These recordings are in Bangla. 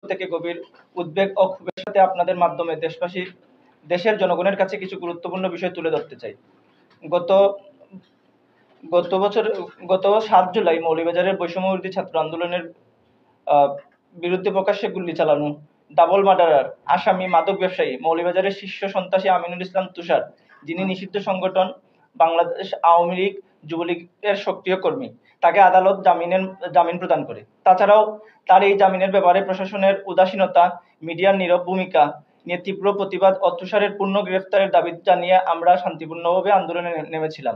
থেকে গভীর উদ্বেগ ও ক্ষোভের সাথে আপনাদের মাধ্যমে দেশের জনগণের কাছে কিছু গুরুত্বপূর্ণ বিষয় তুলে ধরতে চাই। গত গত ৭ জুলাই মৌলভীবাজারের বৈষম্যবিরোধী ছাত্র আন্দোলনের বিরুদ্ধে প্রকাশ্যে গুলি চালানো, ডাবল মার্ডারার আসামি মাদক ব্যবসায়ী মৌলভীবাজারের শীর্ষ সন্ত্রাসী আমিনুল ইসলাম তুষার, যিনি নিষিদ্ধ সংগঠন বাংলাদেশ আওয়ামী লীগ যুবলীগের সক্রিয় কর্মী, তাকে আদালত জামিন প্রদান করে। তাছাড়াও তার এই জামিনের ব্যাপারে প্রশাসনের উদাসীনতা, মিডিয়ার নীরব ভূমিকা নিয়ে তীব্র প্রতিবাদ ও তুষারের পূর্ণ গ্রেফতারের দাবি জানিয়ে আমরা শান্তিপূর্ণভাবে আন্দোলনে নেমেছিলাম।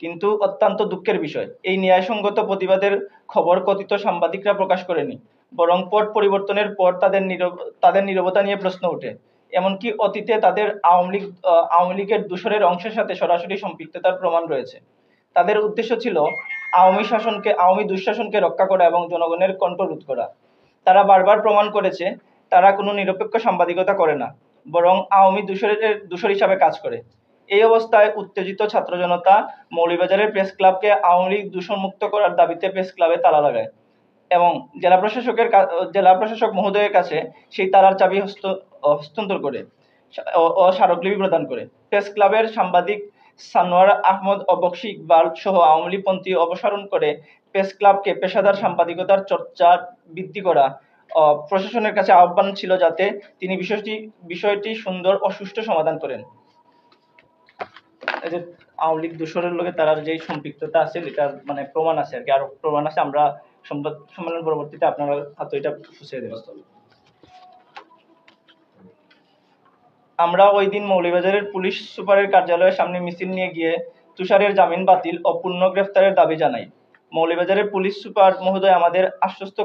কিন্তু অত্যন্ত দুঃখের বিষয়, এই ন্যায়সঙ্গত প্রতিবাদের খবর কথিত সাংবাদিকরা প্রকাশ করেনি, বরং পট পরিবর্তনের পর তাদের নীরবতা নিয়ে প্রশ্ন ওঠে। এমনকি অতীতে তাদের আওয়ামী লীগের দূষরের অংশের সাথে সরাসরি সম্পৃক্ততার প্রমাণ রয়েছে। তাদের উদ্দেশ্য ছিল আওয়ামী দুঃশাসনকে রক্ষা করা এবং জনগণের কণ্ঠ রোধ করা। তারা বারবার প্রমাণ করেছে তারা কোনো নিরপেক্ষ সাংবাদিকতা করে না, বরং আওয়ামী দূষর হিসাবে কাজ করে। এই অবস্থায় উত্তেজিত ছাত্র জনতা মৌলভীবাজারের প্রেস ক্লাবকে আওয়ামী লীগ দূষণমুক্ত করার দাবিতে প্রেস ক্লাবে তালা লাগায় এবং জেলা প্রশাসক মহোদয়ের কাছে সেই তালার চাবি হস্তান্তর করে ও স্মারকলিপি প্রদান করে। প্রেস ক্লাবের সাংবাদিক সানোয়ার আহমদ ও বকশী ইকবাল সহ আওয়ামী লীগপন্থী অপসারণ করে প্রেস ক্লাবকে পেশাদার সাংবাদিকতার চর্চা বৃদ্ধি করা প্রশাসনের কাছে আহ্বান ছিল, যাতে তিনি বিষয়টি সুন্দর ও সুষ্ঠু সমাধান করেন। এই যে আওয়ামী লীগ দূষরের লগে তার যে সম্পৃক্ততা আছে, এটার মানে প্রমাণ আছে আর কি, আরো প্রমাণ আছে। আমরা সংবাদ সম্মেলন পরবর্তীতে আপনারা হাতে এটা পৌঁছে দেব। আমরা ওই দিন মৌলভীবাজারের পুলিশ সুপারের কার্যালয়ের সামনে মিছিল নিয়ে গিয়ে তুষারের জামিন বাতিল ও পূর্ণ গ্রেফতারের দাবি জানাই। মৌলভীবাজারের পুলিশ সুপার মহোদয় আমাদের আশ্বস্ত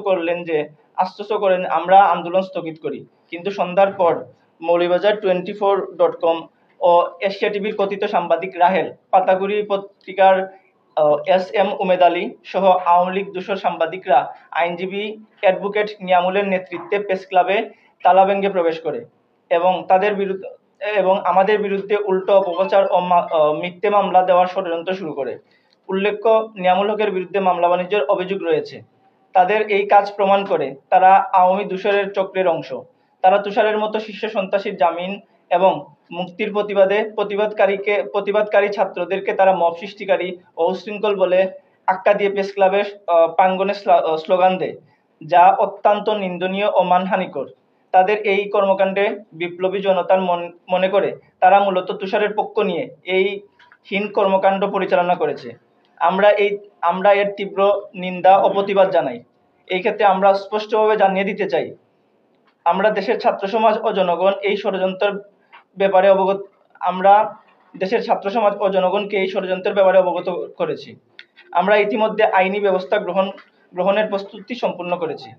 করেন আমরা আন্দোলন স্থগিত করি। কিন্তু সন্ধ্যার পর মৌলভীবাজার 24.com ও এশিয়া টিভির কথিত সাংবাদিক রাহেল, পাতাগুড়ি পত্রিকার SM উমেদ আলী সহ আওয়ামী লীগ দূষর সাংবাদিকরা আইনজীবী অ্যাডভোকেট নিয়ামুলের নেতৃত্বে প্রেস ক্লাবে তালা ভেঙে প্রবেশ করে এবং আমাদের বিরুদ্ধে উল্টো অপপ্রচার ও মিথ্যে মামলা দেওয়ার ষড়যন্ত্র শুরু করে। উল্লেখ্য, নিয়ামুল হকের বিরুদ্ধে মামলা বাণিজ্যের অভিযোগ রয়েছে। তাদের এই কাজ প্রমাণ করে তারা আওয়ামী দূষরের চক্রের অংশ। তারা তুষারের মতো শীর্ষ সন্ত্রাসীর জামিন এবং মুক্তির প্রতিবাদকারী ছাত্রদেরকে তারা মব সৃষ্টিকারী ও উশৃঙ্খল বলে আখ্যা দিয়ে প্রেস ক্লাবের প্রাঙ্গণে স্লোগান দেয়, যা অত্যন্ত নিন্দনীয় ও মানহানিকর। তাদের এই কর্মকাণ্ডে বিপ্লবী জনতার মনে করে তারা মূলত তুষারের পক্ষ নিয়ে এই হীন কর্মকাণ্ড পরিচালনা করেছে। আমরা এর তীব্র নিন্দা ও প্রতিবাদ জানাই। এই ক্ষেত্রে আমরা স্পষ্টভাবে জানিয়ে দিতে চাই, আমরা দেশের ছাত্র সমাজ ও জনগণ এই ষড়যন্ত্রের ব্যাপারে অবগত করেছি। আমরা ইতিমধ্যে আইনি ব্যবস্থা গ্রহণের প্রস্তুতি সম্পূর্ণ করেছি।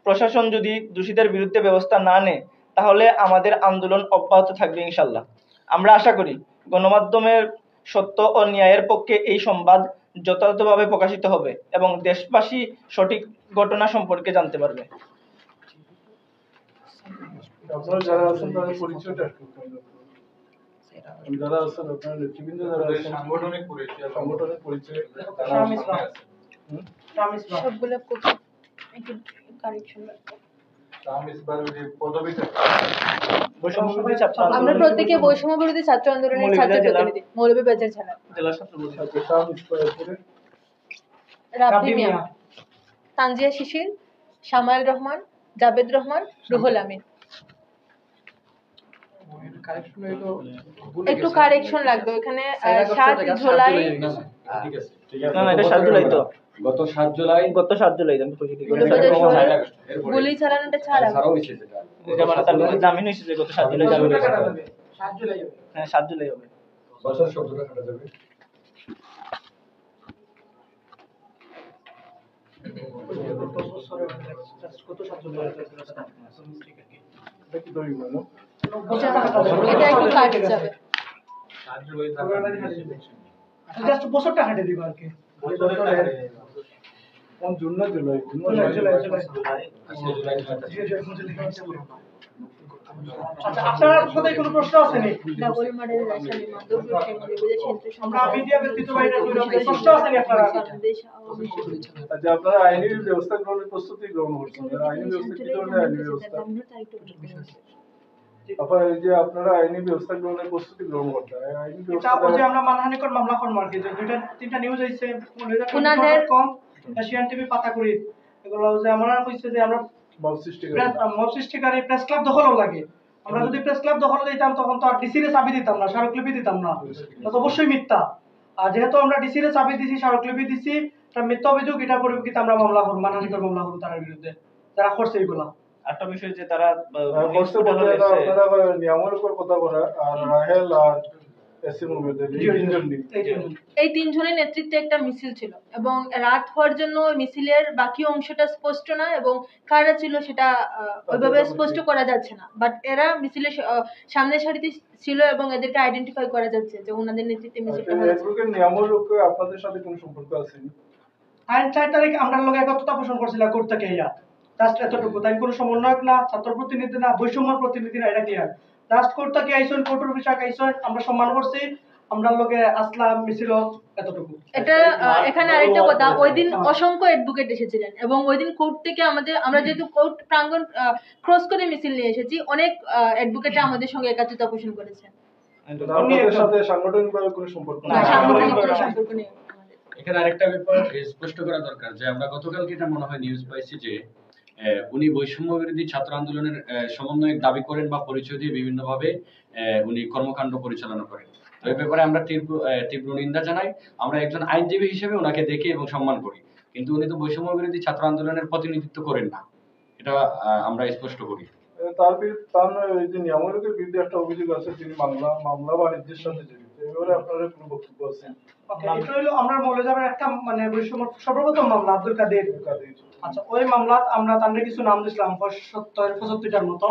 প্রশাসন যদি দোষীদের বিরুদ্ধে ব্যবস্থা না নেয়, তাহলে আমাদের আন্দোলন অব্যাহত থাকবে ইনশাল্লাহ। আমরা আশা করি গণমাধ্যমের সত্য ও ন্যায়ের পক্ষে এই সংবাদ যথাযথভাবে প্রকাশিত হবে এবং দেশবাসী সঠিক ঘটনা সম্পর্কে জানতে পারবে। সাংগঠনিক পরিচয় আমরা প্রত্যেকে বৈষম্য বিরোধী ছাত্র আন্দোলনের ছাত্র প্রতিনিধি, মৌলভীবাজার জেলা রাব্বি মিয়া, তানজিয়া শিশির, শামাইল রহমান, জাবেদ রহমান, রুহুল আমিন। একটু কারেকশন লাগবে এখানে। 7 জুলাই গত 7 জুলাই গুলি চালানোটা ছাড়া জামিন হয়েছে গত 7 জুলাই জামিন হয়েছে। 7 জুলাই হবে। হ্যাঁ 7 জুলাই হবে। বছর শব্দটা কাটা যাবে। কত 7 জুলাই এটা কি দই বলো? এটা একটু কাটে যাবে। 7 জুলাই জাস্ট বছরটা হাঁটে দিবা আর কি। কোন জুন না জুলাই? জুলাই আচ্ছা, আপনার সাথে কোনো প্রশ্ন আছে নি? ডাবল মার্ডারের আসামি মাদক ব্যবসায়ী মৌলভীবাজার কেন্দ্রীয় আমরা মিডিয়া ব্যতীত বাইরে কোনো প্রশ্ন আছে নি আপনার? বাংলাদেশ আওয়ামী লীগ আচ্ছা, আপনারা আইনি ব্যবস্থা গ্রহণের প্রস্তুতি গ্রহণ করছেন। আইনি ব্যবস্থা কি ধরনের আইনি ব্যবস্থা? আপনারা এই যে আপনারা আইনি ব্যবস্থা গ্রহণের প্রস্তুতি গ্রহণ করছেন, আইনি এটা ব্যবস্থা ওই যে আমরা মানহানিকর মামলা করব আর কি, যে দুইটা তিনটা নিউজ আইছে উনাদের- কম এশিয়ান টিভি পাতাকুড়ি, এগুলো যে আমরা কইছে যে আমরা মব সৃষ্টি করে মব সৃষ্টিকারী প্রেস ক্লাব দখলও লাগে। আমরা যদি প্রেস ক্লাব দখল দিতাম তখন তো আর ডিসি রে চাবি দিতাম না, স্মারকলিপি দিতাম না, এটা তো অবশ্যই মিথ্যা। আর যেহেতু আমরা ডিসি রে চাবি দিছি, স্মারকলিপি দিছি, এটা মিথ্যা অভিযোগ, এটা পরিপ্রেক্ষিতে আমরা মামলা করব, মানহানিকর মামলা করব তার বিরুদ্ধে যারা করছে এগুলা। একটা বিষয় যে তারা করতে বলতে আপনারা নিয়মের উপর কথা বলা, আর রাহেল আর এসএম মুমিদের এই তিনজন নিয়ে এই তিনজনের নেতৃত্বে একটা মিছিল ছিল এবং রাত হওয়ার জন্য ওই মিছিলের বাকি অংশটা স্পষ্ট না এবং কারা ছিল সেটা ওইভাবে স্পষ্ট করা যাচ্ছে না, বাট এরা মিছিলের সামনের সারিতে ছিল এবং এদেরকে আইডেন্টিফাই করা যাচ্ছে যে ওনাদের নেতৃত্বে মিছিলটা হয়েছে। ফেসবুকের নিয়মের উপর আপনাদের সাথে কোনো সম্পর্ক আছে? আইন 4 তারিখ আমরা লোক একত্রতা পোষণ করছিলাম কোর্ট থেকে, ইয়া জাস্ট এতটুকু, তাই কোনো সমন্বয়ক না, ছাত্র প্রতিনিধি না, বৈষম্যর প্রতিনিধি না, এটা ক্লিয়ার। জাস্ট কোর্ট থেকে আইসন, কোর্টের বিষয় আইসন, আমরা সম্মান করছি, আমরা লোকে আসলাম মিছিল, এতটুকু। এটা এখানে আরেকটা কথা, ওই দিন অসংখ্য অ্যাডভোকেট এসেছিলেন এবং ওই দিন কোর্ট থেকে আমরা যেহেতু কোর্ট প্রাঙ্গণ ক্রস করে মিছিল নিয়ে এসেছি, অনেক অ্যাডভোকেট আমাদের সঙ্গে একাত্মতা পোষণ করেছেন। আপনাদের সাথে সাংগঠনিকভাবে কোনো সম্পর্ক না, সাংগঠনিক কোনো সম্পর্ক নেই আমাদের। এখানে আরেকটা ব্যাপার স্পষ্ট করা দরকার যে আমরা গতকালকে এটা মনে হয় নিউজ পাইছি যে উনি বৈষম্য বিরোধী ছাত্র আন্দোলনের সমন্বয়ক দাবি করেন বা পরিচয় দিয়ে বিভিন্নভাবে উনি কর্মকাণ্ড পরিচালনা করেন। তো এই ব্যাপারে আমরা তীব্র নিন্দা জানাই। আমরা একজন আইনজীবী হিসেবে ওনাকে দেখি এবং সম্মান করি, কিন্তু উনি তো বৈষম্য বিরোধী ছাত্র আন্দোলনের প্রতিনিধিত্ব করেন না, এটা আমরা স্পষ্ট করি। তার এই যে নিয়ামকের বিরুদ্ধে একটা অভিযোগ আছে, তিনি মামলা বাণিজ্যের সাথে জড়িত, এবারে আপনাদের কোনো বক্তব্য আছে? এটা হলো আমরা মৌলভীবাজারের একটা মানে বৈষম্য সর্বপ্রথম মামলা, আব্দুল কাদের। আচ্ছা, ওই মামলাত আমরা তাদের কিছু নাম দিছিলাম 75-75টার মতো।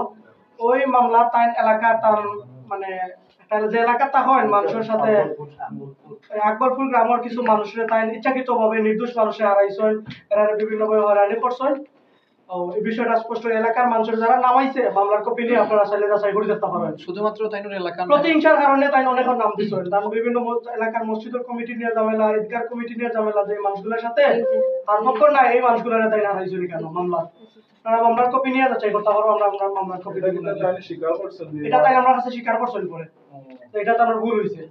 ওই মামলা তাই এলাকার তার মানে যে এলাকা তা হয় মানুষের সাথে আকবরপুর গ্রামের কিছু মানুষের তাই ইচ্ছাকৃত ভাবে নির্দোষ মানুষে হারাইছেন, এরা বিভিন্ন ভাবে হয়রানি করছেন। এই বিষয়টা স্পষ্ট, এলাকার মানুষের যারা নামাইছে মামলার কপি নিয়ে আপনারা চাইলে যাচাই করে দেখতে পারেন। শুধুমাত্র তাইনুর এলাকার প্রতিহিংসার কারণে তাই অনেক নাম দিচ্ছেন, তার বিভিন্ন এলাকার মসজিদের কমিটি নিয়ে ঝামেলা, ঈদগাহ কমিটি নিয়ে ঝামেলা, যে মানুষগুলোর সাথে আর পক্ষ না এই মানুষগুলোর তাই হারাইছেন কেন মামলা, আপনারা মামলার কপি নিয়ে যাচাই করতে পারবো। আমরা মামলার কপি স্বীকার করছেন, এটা তাই আমরা কাছে স্বীকার করছেন পরে, তো এটা তো আমার ভুল হয়েছে।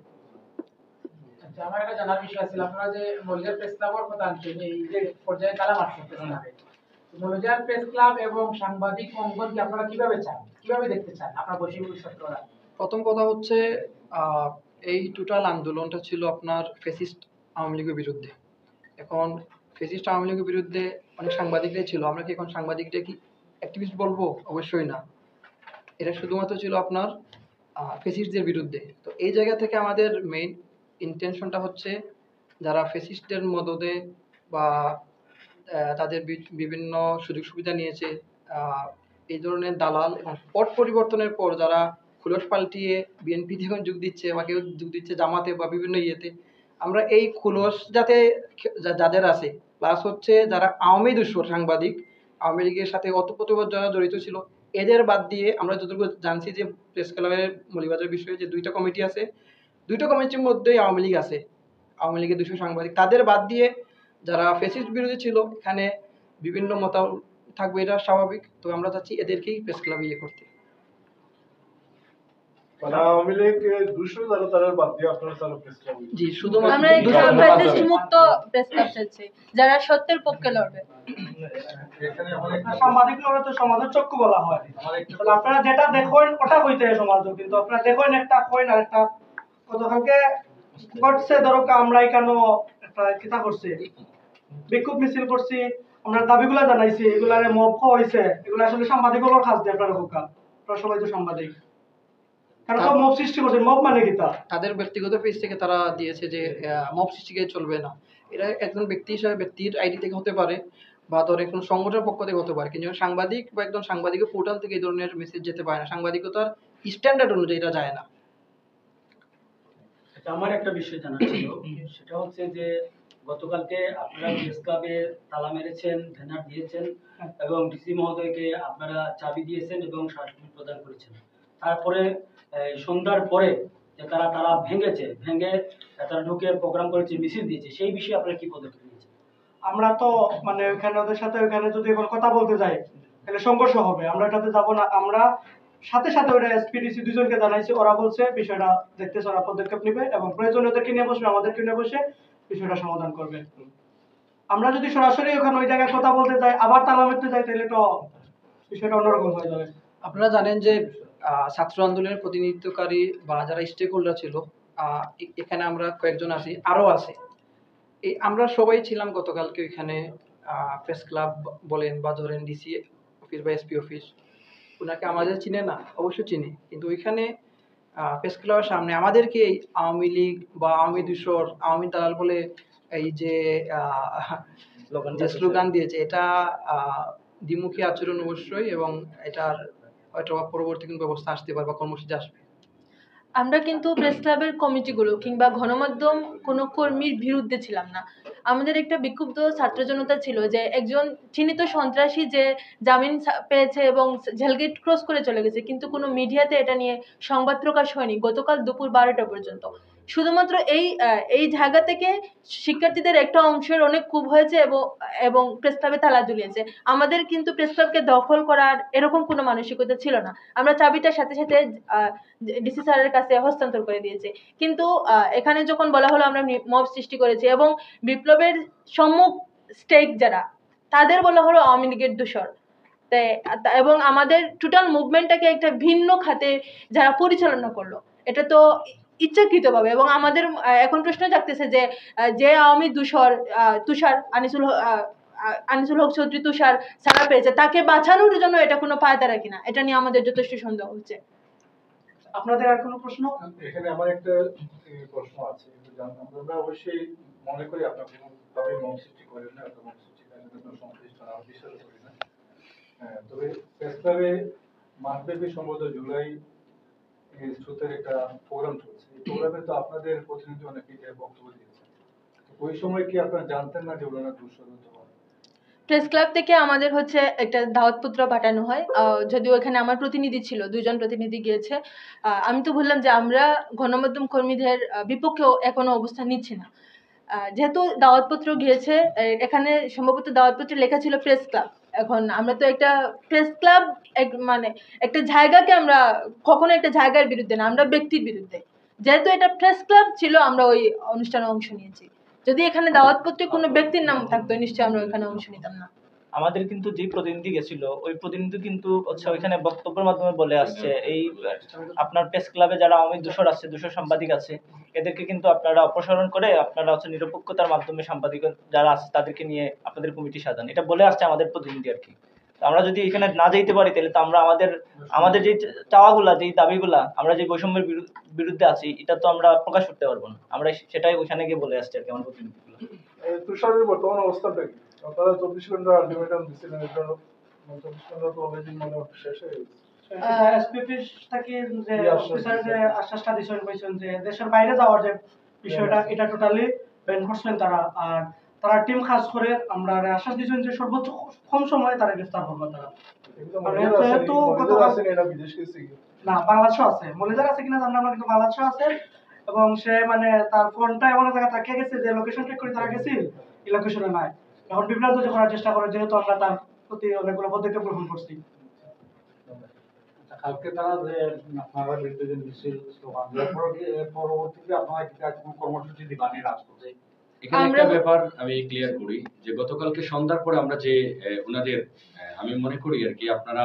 আচ্ছা, আমার একটা জানার বিষয় ছিল, আপনারা যে মৌলভীবাজার প্রেস ক্লাবের কথা আনছেন, এই যে পর্যায়ে তালা মারছেন প্রেস ক্লাবে, মৌলভীবাজার প্রেস ক্লাব এবং সাংবাদিক অঙ্গনকে আপনারা কিভাবে চান, কিভাবে দেখতে চান আপনার বৈষম্য ছাত্ররা? প্রথম কথা হচ্ছে এই টোটাল আন্দোলনটা ছিল আপনার ফ্যাসিস্ট আওয়ামী লীগের বিরুদ্ধে। এখন ফ্যাসিস্ট আওয়ামী লীগের বিরুদ্ধে অনেক সাংবাদিকরাই ছিল, আমরা কি এখন সাংবাদিকরা কি অ্যাক্টিভিস্ট বলবো? অবশ্যই না, এটা শুধুমাত্র ছিল আপনার ফ্যাসিস্টদের বিরুদ্ধে। তো এই জায়গা থেকে আমাদের মেইন ইন্টেনশনটা হচ্ছে যারা ফ্যাসিস্টদের মদদে বা তাদের বিভিন্ন সুযোগ সুবিধা নিয়েছে, এই ধরনের দালাল এবং পট পরিবর্তনের পর যারা খোলস পাল্টিয়ে বিএনপি থেকে যোগ দিচ্ছে বা কেউ যোগ দিচ্ছে জামাতে বা বিভিন্ন ইয়েতে, আমরা এই খোলস যাতে যাদের আছে, প্লাস হচ্ছে যারা আওয়ামী দুঃসর সাংবাদিক, আওয়ামী লীগের সাথে অতপ্রতভাবে যারা জড়িত ছিল, এদের বাদ দিয়ে আমরা যতটুকু জানছি যে প্রেস ক্লাবের মৌলভীবাজার বিষয়ে যে 2টা কমিটি আছে, 2টা কমিটির মধ্যেই আওয়ামী লীগ আছে, আওয়ামী লীগের 200 সাংবাদিক, তাদের বাদ দিয়ে যারা ফ্যাসিস্ট বিরোধী ছিল এখানে বিভিন্ন মতামত থাকবে, এটা স্বাভাবিক। তো আমরা চাচ্ছি এদেরকেই প্রেস ক্লাবে ইয়ে করতে। মানে আওয়ামী লীগ 200 যারা তারা বাদ দিয়ে আপনারা তারা প্রেস ক্লাব? জি, শুধুমাত্র আমরা ফ্যাসিস্ট মুক্ত প্রেস ক্লাব চাচ্ছি, যারা সত্যের পক্ষে লড়বে। সাংবাদিক লড়ে তো সমাজের চক্ষু বলা হয়, তাহলে আপনারা যেটা দেখেন ওটা হইতে সমাজ, কিন্তু আপনারা দেখেন একটা কইন আর একটা গতকালকে ঘটছে, ধরো আমরাই কেন একটা কিতা করছে, বিক্ষোভ মিছিল করছি, আমরা দাবিগুলা জানাইছি, এগুলারে মব হইছে, এগুলো আসলে সাংবাদিকগুলোর কাজ দিয়ে আপনারা হোকা, আপনারা সবাই তো সাংবাদিক, কারণ সব মব সৃষ্টি করছে। মব মানে কিতা? তাদের ব্যক্তিগত পেজ থেকে তারা দিয়েছে যে মব সৃষ্টিকে চলবে না, এটা একজন ব্যক্তি হিসাবে ব্যক্তির আইডি থেকে হতে পারে বা ধর একজন সংগঠনের পক্ষ থেকে হতে পারে, কিন্তু সাংবাদিক বা একজন সাংবাদিকের পোর্টাল থেকে এই ধরনের মেসেজ যেতে পারে না, সাংবাদিকতার স্ট্যান্ডার্ড অনুযায়ী এটা যায় না। আমার একটা বিষয় জানার ছিল, সেটা হচ্ছে যে গতকালকে আপনারা প্রেস ক্লাবে তালা মেরেছেন, ব্যানার দিয়েছেন এবং ডিসি মহোদয়কে আপনারা চাবি দিয়েছেন এবং শাসন প্রদান করেছেন। তারপরে সন্ধ্যার পরে যে তারা তালা ভেঙে তারা ঢুকে প্রোগ্রাম করেছে, মিছিল দিয়েছে, সেই বিষয়ে আপনারা কি পদক্ষেপ নিয়েছেন? আমরা তো মানে ওখানে ওদের সাথে ওখানে যদি এখন কথা বলতে যাই তাহলে সংঘর্ষ হবে, আমরা এটাতে যাবো না। আমরা সাথে সাথে ওটা এসপিডিসি দুজনকে জানাইছি, ওরা বলছে বিষয়টা দেখতেছে, ওরা পদক্ষেপ নেবে এবং প্রয়োজনে ওদেরকে নিয়ে বসবে, আমাদেরকে নিয়ে বসে বিষয়টা সমাধান করবে। আমরা যদি সরাসরি ওখানে ওই জায়গায় কথা বলতে যাই আবার তালা মারতে যাই তাহলে তো বিষয়টা অন্যরকম হয়ে যাবে। আপনারা জানেন যে ছাত্র আন্দোলনের প্রতিনিধিত্বকারী বা যারা স্টেক হোল্ডার ছিল, এখানে আমরা কয়েকজন আছি, আরো আছে। এই আমরা সবাই ছিলাম গতকালকে ওইখানে। প্রেস ক্লাব বলেন বা ধরেন ডিসি অফিস বা এসপি অফিস, ওনাকে আমাদের চিনে না, অবশ্যই চিনি, কিন্তু ওইখানে প্রেস ক্লাবের সামনে আমাদেরকে এই আওয়ামী লীগ বা আওয়ামী দূষর, আওয়ামী দালাল বলে এই যে স্লোগান দিয়েছে, এটা দ্বিমুখী আচরণ অবশ্যই, এবং এটার হয়তো পরবর্তী কোনো ব্যবস্থা আসতে পারে বা কর্মসূচি আসবে। আমরা কিন্তু প্রেস ক্লাবের কমিটিগুলো কিংবা গণমাধ্যম কোনো কর্মীর বিরুদ্ধে ছিলাম না। আমাদের একটা বিক্ষুব্ধ ছাত্র জনতা ছিল যে একজন চিহ্নিত সন্ত্রাসী যে জামিন পেয়েছে এবং জেলগেট ক্রস করে চলে গেছে, কিন্তু কোনো মিডিয়াতে এটা নিয়ে সংবাদ প্রকাশ হয়নি গতকাল দুপুর 12টা পর্যন্ত। শুধুমাত্র এই জায়গা থেকে শিক্ষার্থীদের একটা অংশের অনেক ক্ষোভ হয়েছে এবং প্রেস ক্লাবে তালা ঝুলিয়েছে। আমাদের কিন্তু প্রেস ক্লাবকে দখল করার এরকম কোনো মানসিকতা ছিল না। আমরা চাবিটার সাথে সাথে ডিসি স্যারের কাছে হস্তান্তর করে দিয়েছি। কিন্তু এখানে যখন বলা হলো আমরা মব সৃষ্টি করেছি এবং বিপ্লবের সম্মুখ স্টেক যারা, তাদের বলা হলো আওয়ামী লীগের দূষর, এবং আমাদের টোটাল মুভমেন্টটাকে একটা ভিন্ন খাতে যারা পরিচালনা করলো, এটা তো ইচ্ছাকৃতভাবে। এবং আমাদের এখন প্রশ্ন জাগতেছে যে আওয়ামী দূষর তুষার আনিসুল হক চৌধুরী তুষার ছাড়া পেয়েছে, তাকে বাঁচানোর জন্য এটা কোনো পায়তারা কিনা, এটা নিয়ে আমাদের যথেষ্ট সন্দেহ হচ্ছে। আপনাদের আর কোনো প্রশ্ন? এখানে আমার একটা প্রশ্ন আছে, আমরা অবশ্যই মনে করি আপনার কোনোভাবে মন সৃষ্টি করেন না, অথবা মন সৃষ্টি করেন কোনো সংশ্লিষ্ট না, আমি বিশ্বাস করি না। তবে প্রেস ক্লাবে মাসব্যাপী সম্ভবত জুলাই স্রোতের একটা প্রোগ্রাম চলছে, এই প্রোগ্রামে তো আপনাদের প্রতিনিধি অনেকেই বক্তব্য দিয়েছেন, ওই সময় কি আপনারা জানতেন না যে ওনারা দূষণ হতে পারে? প্রেস ক্লাব থেকে আমাদের হচ্ছে একটা দাওয়াতপত্র পাঠানো হয়, যদিও এখানে আমার প্রতিনিধি ছিল, 2জন প্রতিনিধি গিয়েছে। আমি তো বললাম যে আমরা গণমাধ্যম কর্মীদের বিপক্ষেও এখনো অবস্থান নিচ্ছি না। যেহেতু দাওয়াতপত্র গিয়েছে, এখানে সম্ভবত দাওয়াতপত্রে লেখা ছিল প্রেস ক্লাব। এখন আমরা তো একটা প্রেস ক্লাব মানে একটা জায়গাকে আমরা কখনো একটা জায়গার বিরুদ্ধে না, আমরা ব্যক্তির বিরুদ্ধে। যেহেতু এটা প্রেস ক্লাব ছিল, আমরা ওই অনুষ্ঠানে অংশ নিয়েছি। যদি এখানে দাওয়াতপত্রে কোনো ব্যক্তির নাম থাকতো নিশ্চয়ই আমরা ওইখানে অংশ নিতাম না। আমাদের কিন্তু যে প্রতিনিধি গেছিল ওই প্রতিনিধি কিন্তু হচ্ছে ওইখানে বক্তব্যের মাধ্যমে বলে আসছে এই আপনার প্রেস ক্লাবে যারা আওয়ামী দূষর আছে, দূষর সাংবাদিক আছে, এদেরকে কিন্তু আপনারা অপসারণ করে আপনারা হচ্ছে নিরপেক্ষতার মাধ্যমে সাংবাদিক যারা আছে তাদেরকে নিয়ে আপনাদের কমিটি সাজান, এটা বলে আসছে আমাদের প্রতিনিধি আর কি। আমরা যদি এখানে না যেতে পারি তাহলে তো আমরা আমাদের যে চাওয়াগুলা, যে দাবিগুলা, আমরা যে বৈষম্যের বিরুদ্ধে আছি, এটা তো আমরা প্রকাশ করতে পারবো না। আমরা সেটাই ওইখানে গিয়ে বলে আসছি আর কি আমার প্রতিনিধিগুলো। তুষারের বর্তমান অবস্থাটা কি? আপনারা 24 ঘন্টা আলটিমেটাম দিচ্ছিলেন, এটা 24 ঘন্টা তো অলরেডি মানে শেষ হয়ে গেছে। এসপিপি থেকে যে অফিসার যে আশ্বাসটা দিয়েছেন, বলছেন যে দেশের বাইরে যাওয়ার যে বিষয়টা, এটা টোটালি ব্যান করছেন তারা। আর তারা টিম কাজ করে, আমরা আশ্বাস দিয়েছেন যে সর্বোচ্চ কম সময়ে তারা গ্রেফতার করবে তারা। না, বাংলাদেশও আছে, মনিজার আছে কিনা জানি না, কিন্তু বাংলাদেশও আছে। এবং সে মানে তার ফোনটা এমন জায়গায় থাকে গেছে যে লোকেশন চেক করে তারা গেছে, এই লোকেশনে নাই। এখন বিভ্রান্ত করার চেষ্টা করে, যেহেতু আমরা তার প্রতি অনেকগুলো পদক্ষেপ গ্রহণ করছি। কালকে তারা যে আপনারা বিরুদ্ধে যে মিছিল স্লোগান দেওয়ার পরবর্তীতে আপনারা কি কোনো কর্মসূচি দিবেন রাজপথে? এখানে একটা ব্যাপার আমি ক্লিয়ার করি যে গতকালকে সন্ধ্যার পরে আমরা যে ওনাদের আমি মনে করি আর কি, আপনারা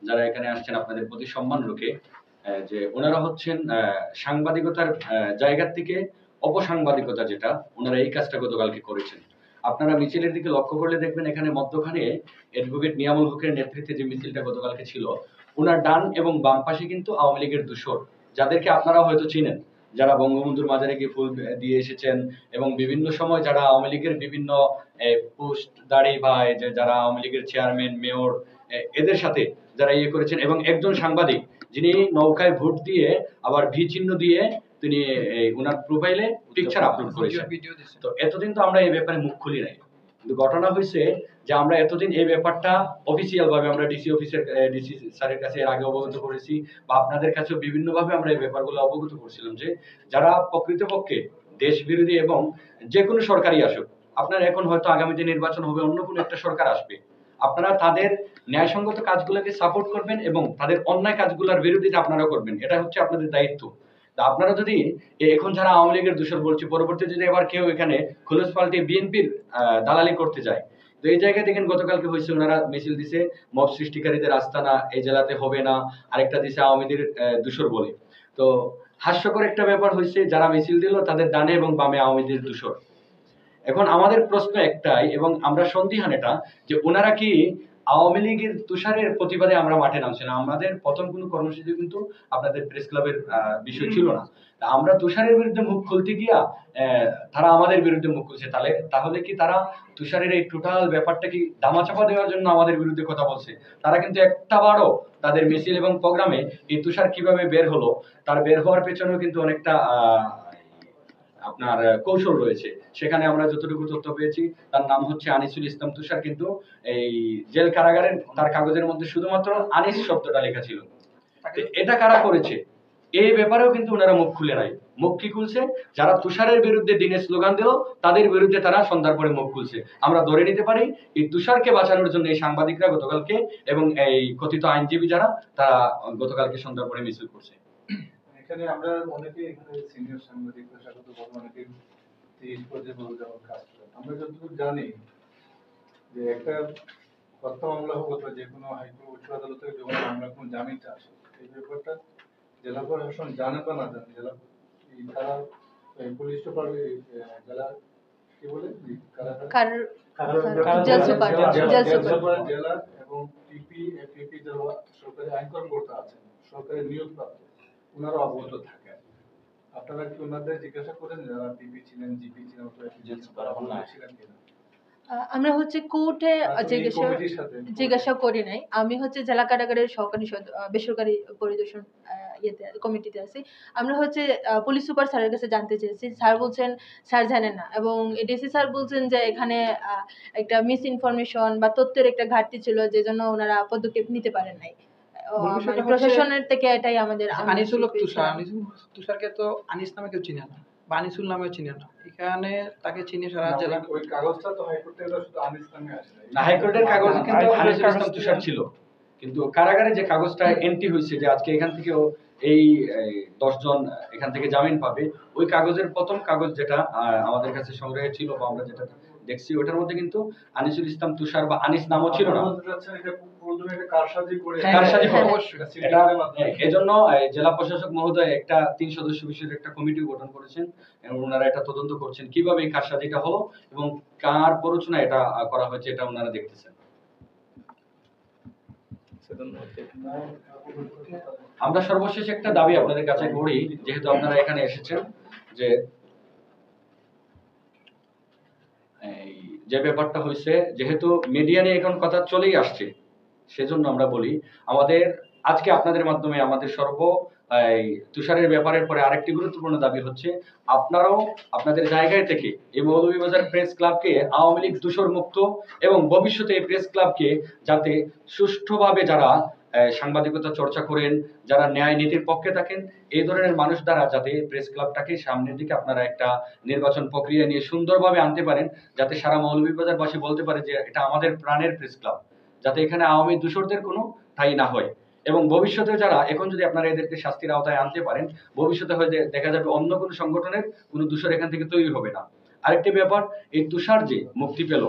যারা এখানে আসছেন আপনাদের প্রতি সম্মান রেখে, যে ওনারা হচ্ছেন সাংবাদিকতার জায়গা থেকে অপসাংবাদিকতা, যেটা ওনারা এই কাজটা গতকালকে করেছেন। আপনারা মিছিলের দিকে লক্ষ্য করলে দেখবেন এখানে মধ্যখানে অ্যাডভোকেট নিয়ামুল হকের নেতৃত্বে যে মিছিলটা গতকালকে ছিল, ওনার ডান এবং বাম পাশে কিন্তু আওয়ামী লীগের দূষর, যাদেরকে আপনারা হয়তো চিনেন, যারা বঙ্গবন্ধুর মাজারে গিয়ে ফুল দিয়ে এসেছেন এবং বিভিন্ন সময় যারা আওয়ামী লীগের বিভিন্ন পোস্ট দাঁড়ি ভাই, যারা আওয়ামী লীগের চেয়ারম্যান, মেয়র, এদের সাথে যারা ইয়ে করেছেন, এবং একজন সাংবাদিক যিনি নৌকায় ভোট দিয়ে আবার ভি চিহ্ন দিয়ে তিনি ওনার প্রোফাইলে পিকচার আপলোড করেছেন। ভিডিও দিছে। তো এতদিন তো আমরা এই ব্যাপারে মুখ খুলি নাই, কিন্তু ঘটনা হয়েছে যে আমরা এতদিন এই ব্যাপারটা অফিসিয়াল ভাবে আমরা ডিসি স্যারের কাছে এর আগে অবগত করেছি, বা আপনাদের কাছেও বিভিন্ন ভাবে আমরা এই ব্যাপারগুলো অবগত করছিলাম যে যারা প্রকৃতপক্ষে দেশ বিরোধী এবং যে কোনো সরকারই আসুক, আপনার এখন হয়তো আগামীতে নির্বাচন হবে, অন্য কোনো একটা সরকার আসবে, আপনারা তাদের ন্যায়সঙ্গত কাজগুলোকে সাপোর্ট করবেন এবং তাদের অন্যায় কাজগুলোর বিরোধিতা আপনারা করবেন, এটা হচ্ছে আপনাদের দায়িত্ব। তা আপনারা যদি এখন যারা আওয়ামী লীগের দূষণ বলছে, পরবর্তীতে যদি এবার কেউ এখানে খোলস পাল্টে বিএনপির দালালি করতে যায়, তো এই জায়গায় দেখেন গতকালকে হয়েছে ওনারা মিছিল দিছে মব সৃষ্টিকারীদের আস্তানা এই জেলাতে হবে না, আরেকটা দিছে আওয়ামীদের দূষর বলে। তো হাস্যকর একটা ব্যাপার হয়েছে, যারা মিছিল দিল তাদের ডানে এবং বামে আওয়ামীদের দূষর। এখন আমাদের প্রশ্ন একটাই এবং আমরা সন্দিহান এটা যে ওনারা কি আওয়ামী লীগের তুষারের প্রতিবাদে আমরা মাঠে নামছি না। আমাদের প্রথম কোনো কর্মসূচি কিন্তু আপনাদের প্রেস ক্লাবের বিষয় ছিল না। আমরা তুষারের বিরুদ্ধে মুখ খুলতে গিয়া তারা আমাদের বিরুদ্ধে মুখ খুলছে, তাহলে কি তারা তুষারের এই টোটাল ব্যাপারটা কি দামাচাপা দেওয়ার জন্য আমাদের বিরুদ্ধে কথা বলছে? তারা কিন্তু একটা বারও তাদের মিছিল এবং প্রোগ্রামে এই তুষার কিভাবে বের হলো, তার বের হওয়ার পেছনেও কিন্তু অনেকটা আপনার কৌশল রয়েছে। সেখানে আমরা যতটুকু তথ্য পেয়েছি, তার নাম হচ্ছে আনিসুল ইসলাম তুষার, কিন্তু এই জেল কারাগারের তার কাগজের মধ্যে শুধুমাত্র আনিস শব্দটা লেখা ছিল। এটা কারা করেছে এই ব্যাপারেও কিন্তু ওনারা মুখ খুলে নাই। মুখ কি খুলছে? যারা তুষারের বিরুদ্ধে দিনে স্লোগান দিল তাদের বিরুদ্ধে তারা সন্ধ্যার পরে মুখ খুলছে। আমরা ধরে নিতে পারি এই তুষারকে বাঁচানোর জন্য এই সাংবাদিকরা গতকালকে এবং এই কথিত আইনজীবী যারা তারা গতকালকে সন্ধ্যার পরে মিছিল করছে। এখানে আমরা অনেকে এখানে সিনিয়র সাংবাদিকরা স্বাগত বলবো, অনেকে 30 পর্যন্ত যাওয়ার কাজ করে। আমরা যতটুকু জানি যে একটা হত্যা মামলা হোক অথবা যে কোনো হাইকোর্ট উচ্চ আদালত থেকে যখন মামলা কোনো জামিনটা আসে, এই ব্যাপারটা জেলা প্রশাসন জানে বা না জানে, জেলা তারা পুলিশ সুপার জেলা কি বলে জেলা এবং পিপি যারা সরকারি আইন কর্মকর্তা আছেন, সরকারি নিয়োগপ্রাপ্ত, ওনারা অবগত থাকেন। আপনারা কি ওনাদের জিজ্ঞাসা করেন যারা পিপি ছিলেন, জিপি ছিলেন, ছিলেন কিনা? আমরা হচ্ছে কোর্টে জিজ্ঞাসা করি নাই। আমি হচ্ছে জেলা কারাগারের সহকারী বেসরকারি পরিদর্শন কমিটিতে আছি। আমরা হচ্ছে পুলিশ সুপার স্যারের কাছে জানতে চেয়েছি, স্যার বলছেন স্যার জানেন না, এবং ডিসি স্যার বলছেন যে এখানে একটা মিস ইনফরমেশন বা তথ্যের একটা ঘাটতি ছিল, যে জন্য ওনারা পদক্ষেপ নিতে পারেন নাই। প্রশাসনের থেকে এটাই আমাদের। আনিসুল তুষারকে তো আনিস নামে কেউ চিনে না বা আনিসুল নামে চিনে না, এখানে তাকে চিনে সারা জেলা। ওই কাগজটা তো হাইকোর্টে শুধু আনিস নামে আসে না, হাইকোর্টের কাগজ কিন্তু আনিসুল ইসলাম তুষার ছিল, কিন্তু কারাগারে যে কাগজটা এন্ট্রি হয়েছে যে আজকে এখান থেকেও এই 10 জন এখান থেকে জামিন পাবে, ওই কাগজের প্রথম কাগজ যেটা আমাদের কাছে সংগ্রহে ছিল বা আমরা যেটা দেখছি, ওটার মধ্যে কিন্তু আনিসুল ইসলাম তুষার বা আনিস নামও ছিল না। এজন্য জেলা প্রশাসক মহোদয় একটা 3 সদস্য বিশিষ্ট একটা কমিটি গঠন করেছেন এবং ওনারা এটা তদন্ত করছেন কিভাবে এই কারসাজিটা হলো এবং কার প্ররোচনা এটা করা হয়েছে, এটা ওনারা দেখতেছেন। আমরা সর্বশেষ একটা দাবি আপনাদের কাছে করি, যেহেতু আপনারা এখানে এসেছেন, যে ব্যাপারটা হয়েছে, যেহেতু মিডিয়া নিয়ে এখন কথা চলেই আসছে, সেজন্য আমরা বলি আমাদের আজকে আপনাদের মাধ্যমে আমাদের তুষারের ব্যাপারের পরে আরেকটি গুরুত্বপূর্ণ দাবি হচ্ছে আপনারাও আপনাদের জায়গায় থেকে এই মৌলভীবাজার প্রেস ক্লাবকে আওয়ামী লীগ দূষর মুক্ত এবং ভবিষ্যতে এই প্রেস ক্লাবকে যাতে সুষ্ঠুভাবে যারা সাংবাদিকতা চর্চা করেন, যারা ন্যায় নীতির পক্ষে থাকেন, এই ধরনের মানুষ দ্বারা যাতে প্রেস ক্লাবটাকে সামনের দিকে আপনারা একটা নির্বাচন প্রক্রিয়া নিয়ে সুন্দরভাবে আনতে পারেন, যাতে সারা মৌলভীবাজারবাসী বলতে পারে যে এটা আমাদের প্রাণের প্রেস ক্লাব, যাতে এখানে আওয়ামী দূষরদের কোনো ঠাঁই না হয়। এবং ভবিষ্যতে যারা এখন যদি আপনারা এদেরকে শাস্তির আওতায় আনতে পারেন, ভবিষ্যতে হয়তো দেখা যাবে অন্য কোনো সংগঠনের কোনো দূষর এখান থেকে তৈরি হবে না। আরেকটি ব্যাপার, এই তুষার যে মুক্তি পেল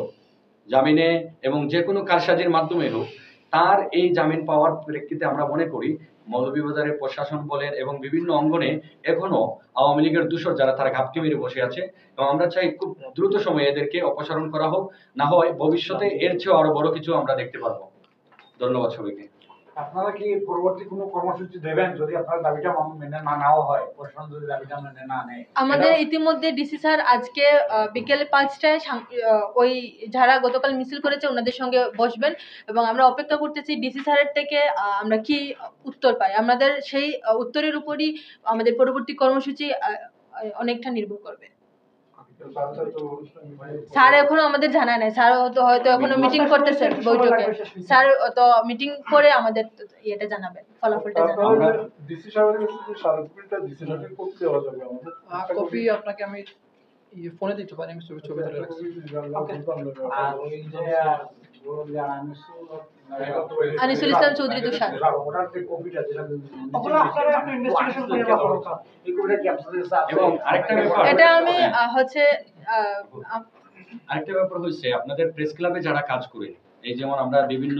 জামিনে এবং যে কোনো কারসাজির মাধ্যমে হোক, তার এই জামিন পাওয়ার প্রেক্ষিতে আমরা মনে করি মৌলভীবাজারের প্রশাসন বলেন এবং বিভিন্ন অঙ্গনে এখনো আওয়ামী লীগের দূষর যারা তারা ঘাপটি মেরে বসে আছে, এবং আমরা চাই খুব দ্রুত সময়ে এদেরকে অপসারণ করা হোক, না হয় ভবিষ্যতে এর চেয়েও আরো বড় কিছু আমরা দেখতে পারবো। ধন্যবাদ সবাইকে। আপনারা কি পরবর্তী কোনো কর্মসূচি দেবেন যদি আপনার দাবিটা মেনে না নেওয়া হয়, প্রশাসন যদি দাবিটা মেনে না নেয়? আমাদের ইতিমধ্যে ডিসি স্যার আজকে বিকেল 5টায় ওই যারা গতকাল মিছিল করেছে ওনাদের সঙ্গে বসবেন এবং আমরা অপেক্ষা করতেছি ডিসি স্যারের থেকে আমরা কি উত্তর পাই। আমাদের সেই উত্তরের উপরই আমাদের পরবর্তী কর্মসূচি অনেকটা নির্ভর করবে। স্যার এখনো আমাদের জানা নাই, স্যার হয়তো এখনো মিটিং করতেছেন বৈঠকে, স্যার তো মিটিং করে আমাদের ইয়েটা জানাবেন, ফলাফলটা জানাবেন। ডিসি সাহেবের কাছে যে স্মারকলিপিটা দিয়েছেন ওটার কপি দেওয়া যাবে আমাদের? কপি আপনাকে আমি ফোনে দিতে পারি, আমি ছবি তুলে রাখছি। আর ওই যে আনিসুল ইসলাম চৌধুরী তুষার, ওটার যে কপিটা যেটা ওগুলো আপনারা একটু ইনভেস্টিগেশন করে রাখা দরকার। এই কপিটা কি আপনাদের কাছে আছে? এবং আরেকটা ব্যাপার, এটা আমি হচ্ছে আরেকটা ব্যাপার হচ্ছে আপনাদের প্রেস ক্লাবে যারা কাজ করে, এই যেমন আমরা বিভিন্ন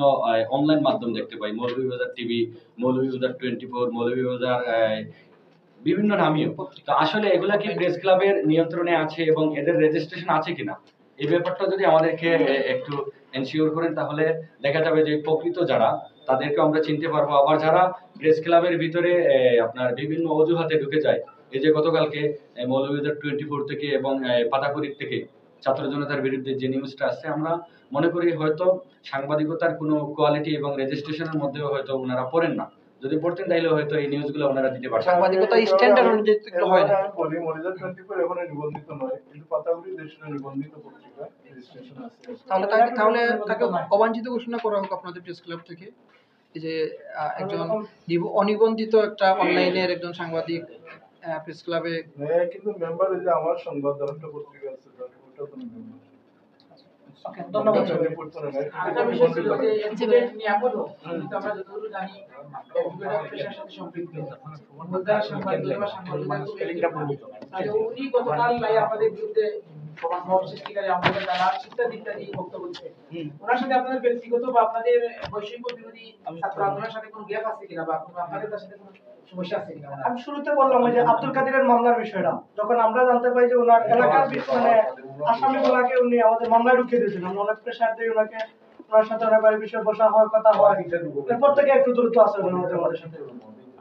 অনলাইন মাধ্যম দেখতে পাই, মৌলভীবাজার টিভি, মৌলভীবাজার 24, মৌলভীবাজার বিভিন্ন নামীয়, তো আসলে এগুলা কি প্রেস ক্লাবের নিয়ন্ত্রণে আছে এবং এদের রেজিস্ট্রেশন আছে কিনা, এই ব্যাপারটা যদি আমাদেরকে একটু এনশিওর করেন তাহলে দেখা যাবে যে প্রকৃত যারা তাদেরকে আমরা চিনতে পারবো। আবার যারা প্রেস ক্লাবের ভিতরে আপনার বিভিন্ন অজুহাতে ঢুকে যায়, এই যে গতকালকে মৌলভীবাজার 24 থেকে এবং পাতাকুড়ি থেকে ছাত্র জনতার বিরুদ্ধে যে নিউজটা আসছে, আমরা মনে করি হয়তো সাংবাদিকতার কোনো কোয়ালিটি এবং রেজিস্ট্রেশনের মধ্যেও হয়তো ওনারা পড়েন না। যদি পড়তেন তাহলে হয়তো এই নিউজগুলো ওনারা দিতে পারতেন। সাংবাদিকতা স্ট্যান্ডার্ড অনুযায়ী তো হয় না। বলি মনিটর 24 এখন নিবন্ধিত নয়, কিন্তু পাতাগুলি দেশের নিবন্ধিত পত্রিকা রেজিস্ট্রেশন আছে। তাহলে তাকে অবাঞ্ছিত ঘোষণা করা হোক আপনাদের প্রেস ক্লাব থেকে, এই যে একজন অনিবন্ধিত একটা অনলাইনের একজন সাংবাদিক প্রেস ক্লাবে। হ্যাঁ, কিন্তু মেম্বার এই যে আমার সংবাদ একটা পত্রিকা আছে, ওটা তো মেম্বার। ওকে, ধন্যবাদ। আরেকটা বিষয় ছিল যে এনজিওর নিয়ামত, কিন্তু আমরা যতদূর জানি এনজিওর পেশার সাথে সম্পৃক্ত মুদ্রা সাংবাদিক বা সাংবাদিকতা তাহলে উনি গতকাল আপনাদের বিরুদ্ধে মব সৃষ্টিকারী আমাদের দ্বারা ইত্যাদি বক্তব্য দিচ্ছেন, ওনার সাথে আপনাদের ব্যক্তিগত বা আপনাদের বৈষম্য বিরোধী ছাত্র আন্দোলনের সাথে কোনো গ্যাপ আছে কিনা বা আপনাদের তার সাথে কোনো সমস্যা আছে কিনা? আমি শুরুতে বললাম ওই যে আব্দুল কাদিরের মামলার বিষয়টা, যখন আমরা জানতে পাই যে ওনার এলাকার মানে আসামিগুলাকে উনি আমাদের মামলায় ঢুকিয়ে দিয়েছেন, আমরা অনেক প্রেশার দিই ওনাকে, ওনার সাথে অনেক বিষয়ে বসা হয়, কথা হয়, এরপর থেকে একটু দূরত্ব আছে আমাদের সাথে।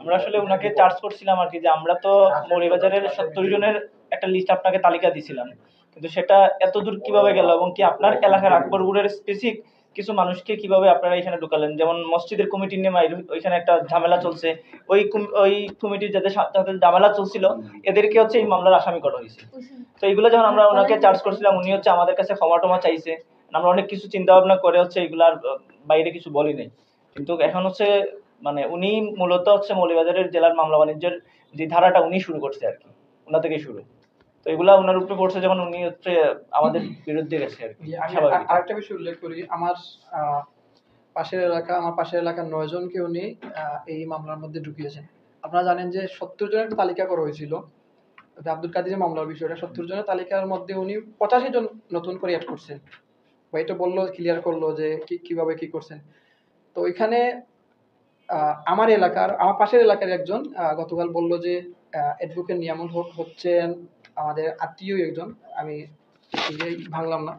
আমরা আসলে ওনাকে চার্জ করছিলাম আর কি, যে আমরা তো মৌলভীবাজারের 70 জনের একটা লিস্ট আপনাকে তালিকা দিছিলাম, কিন্তু সেটা এত দূর কিভাবে গেল এবং কি আপনার এলাকার আকবরপুরের স্পেসিফিক কিছু মানুষকে কিভাবে আপনারা এখানে ঢুকালেন? যেমন মসজিদের কমিটি নিয়ে ওইখানে একটা ঝামেলা চলছে, ওই কমিটির যাদের ঝামেলা চলছিল এদেরকে হচ্ছে এই মামলার আসামি করা হয়েছে। তো এইগুলো যখন আমরা ওনাকে চার্জ করছিলাম, উনি হচ্ছে আমাদের কাছে ক্ষমা টমা চাইছে, আমরা অনেক কিছু চিন্তা ভাবনা করে হচ্ছে এগুলার বাইরে কিছু বলি নাই। কিন্তু এখন হচ্ছে মানে উনি মূলত হচ্ছে মৌলভীবাজারের জেলার মামলা বাণিজ্যের যে ধারাটা উনি শুরু করছে আর কি, ওনা থেকে শুরু। তো এগুলা ওনার উপরে পড়ছে, যেমন উনি হচ্ছে আমাদের বিরুদ্ধে গেছে আর কি। আরেকটা বিষয় উল্লেখ করি, আমার পাশের এলাকার 9 জনকে উনি এই মামলার মধ্যে ঢুকিয়েছেন। আপনারা জানেন যে 70 জনের একটা তালিকা করা হয়েছিল আব্দুল কাদিরের মামলার বিষয়টা, 70 জনের তালিকার মধ্যে উনি 85 জন নতুন করে অ্যাড করছেন, বা এটা বললো, ক্লিয়ার করলো যে কিভাবে কি করছেন। তো ওইখানে আমার পাশের এলাকার একজন গতকাল বলল যে অ্যাডভোকেট নিয়ামত হচ্ছেন আমাদের আত্মীয় একজন, আমি ভাঙলাম না,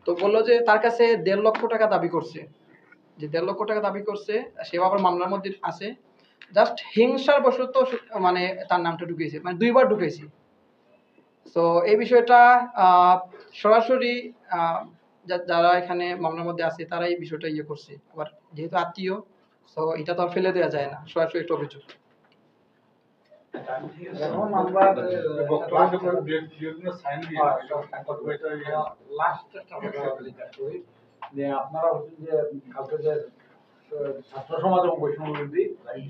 তো বললো যে তার কাছে 1.5 লক্ষ টাকা দাবি করছে, যে 1.5 লক্ষ টাকা দাবি করছে, সে আবার মামলার মধ্যে আছে, জাস্ট হিংসার বশত মানে তার নামটা ঢুকিয়েছে, মানে 2 বার ঢুকেছি। তো এই বিষয়টা সরাসরি যারা এখানে মামলার মধ্যে আছে তারা এই বিষয়টা করছে, আবার যেহেতু আত্মীয়, তো এটা তো আর ফেলে দেওয়া যায় না, সরাসরি একটা অভিযোগ। এখন আমরা সাইন দিয়ে লাস্ট যে আপনারা হচ্ছেন যে কালকে যে ছাত্র সমাজ এবং বৈষম্য বিরোধী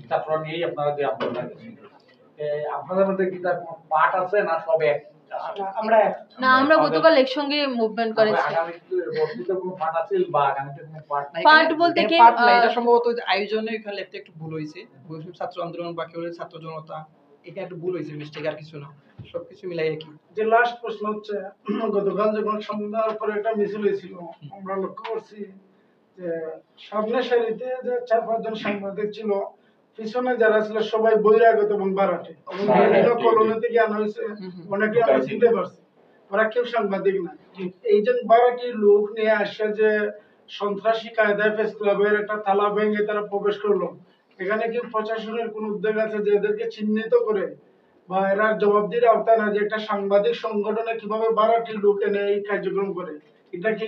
ছাত্ররা নিয়েই আপনারা যে আন্দোলন আপনাদের মধ্যে কি তার কোনো পার্ট আছে না সব এক? আমরা গতকাল একসঙ্গে মুভমেন্ট করেছি। পার্ট বলতে কি এটা সম্ভবত আয়োজনে এখানে একটু ভুল হয়েছে, ছাত্র আন্দোলন বা কেউ ছাত্র জনতা, এটা একটু ভুল হয়েছে, মিস্টেক, আর কিছু না, সবকিছু মিলাই কি। যে লাস্ট প্রশ্ন হচ্ছে, গতকাল যখন সন্ধ্যার পরে একটা মিছিল হয়েছিল, আমরা লক্ষ্য করছি যে সামনের সারিতে যে 4-5 জন সাংবাদিক ছিল, পিছনে যারা ছিল সবাই বহিরাগত এবং বারাটে, কলোনি থেকে আনা হয়েছে, অনেকে আমরা চিনতে পারছি ওরা কেউ সাংবাদিক না। এই যে বারাটি লোক নিয়ে আসে যে সন্ত্রাসী কায়দায় প্রেস ক্লাবের একটা তালা ভেঙে তারা প্রবেশ করলো, এখানে কি প্রশাসনের কোন উদ্যোগ আছে যে এদেরকে চিহ্নিত করে বা এরা জবাবদিহির আওতায় না, যে একটা সাংবাদিক সংগঠনে কিভাবে বাড়াটি লোক এনে এই কার্যক্রম করে, এটা কি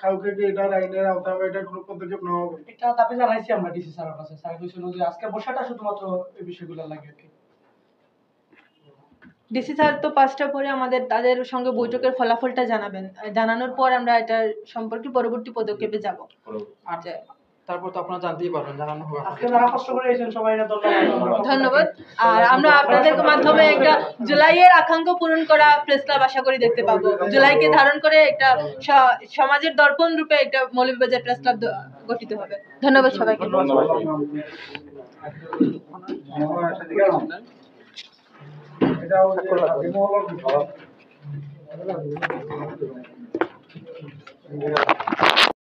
কাউকে কি এটার আইনের আওতায় হবে, এটা কোনো পদক্ষেপ নেওয়া হবে? এটা দাবি জানাইছি আমরা ডিসি স্যারের কাছে। স্যার কইছিল যে আজকে বসাটা শুধুমাত্র এই বিষয়গুলো লাগে আর কি। ডিসি স্যার তো 5টা পরে আমাদের তাদের সঙ্গে বৈঠকের ফলাফলটা জানাবেন, জানানোর পর আমরা এটার সম্পর্কে পরবর্তী পদক্ষেপে যাব। আর তারপর তো আপনারা জানতেই পারবেন, জানানো হবে আজকে যারা কষ্ট করে এসেছেন সবাই ধন্যবাদ। আর আমরা আপনাদের মাধ্যমে একটা জুলাইয়ের আকাঙ্ক্ষা পূরণ করা প্রেস ক্লাব আশা করি দেখতে পাবো। জুলাইকে ধারণ করে একটা সমাজের দর্পণ রূপে একটা মৌলভীবাজার প্রেস ক্লাব গঠিত হবে। ধন্যবাদ সবাইকে। এটা